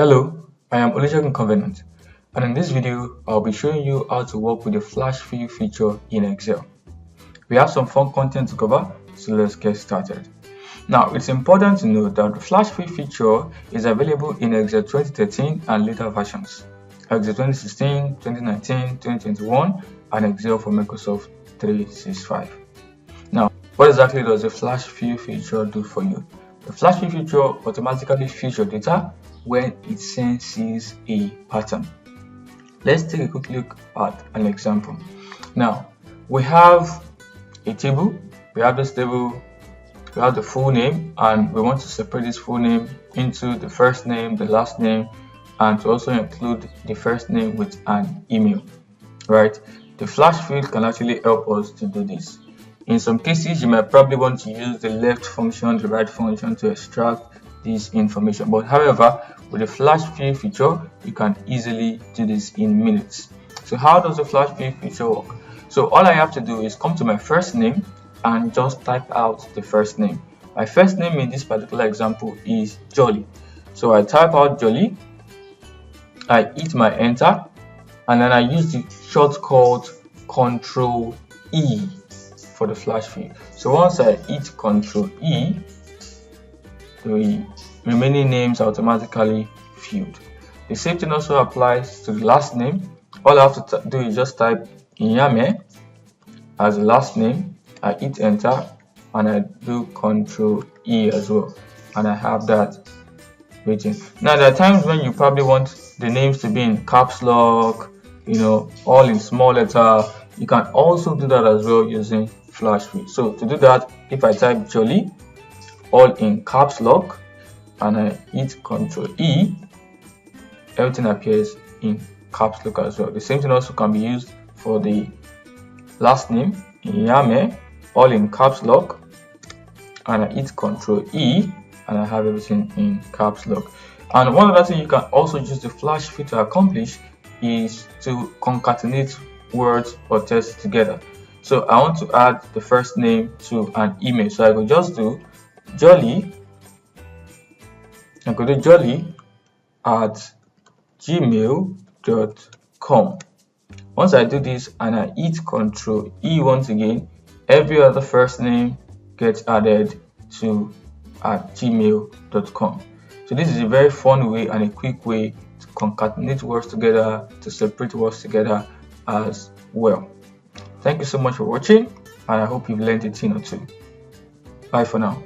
Hello, I am Olusegun Covenant, and in this video I'll be showing you how to work with the flash fill feature in Excel. We have some fun content to cover, so let's get started. Now, it's important to note that the flash fill feature is available in Excel 2013 and later versions, Excel 2016, 2019, 2021, and Excel for Microsoft 365. Now, what exactly does the flash fill feature do for you? The flash fill feature automatically fills your data when it senses a pattern. Let's take a quick look at an example. Now, we have a table. We have this table, we have the full name, and we want to separate this full name into the first name, the last name, and to also include the first name with an email, right? The flash fill can actually help us to do this. In some cases, you might probably want to use the left function, the right function to extract this information, but however, with the flash fill feature, you can easily do this in minutes. So how does the flash fill feature work? So all I have to do is come to my first name and just type out the first name. My first name in this particular example is Jolly. So I type out Jolly, I hit my enter, and then I use the shortcut Control E for the flash fill. So once I hit Control E, the remaining names are automatically filled. The same thing also applies to the last name. All I have to do is just type Inyame as the last name. I hit enter and I do Control E as well, and I have that written. Now there are times when you probably want the names to be in caps lock, all in small letter. You can also do that as well using flash fill. So to do that, if I type Jolly all in caps lock and I hit Control E, everything appears in caps lock as well. The same thing also can be used for the last name, Yame, all in caps lock, and I hit Control E and I have everything in caps lock. And one other thing you can also use the flash fill to accomplish is to concatenate words or text together. So I want to add the first name to an email, so I could just do Jolly at gmail.com. Once I do this and I hit Control E once again, every other first name gets added to at gmail.com. So this is a very fun way and a quick way to concatenate words together, to separate words together as well. Thank you so much for watching, and I hope you've learned a thing or two. Bye for now.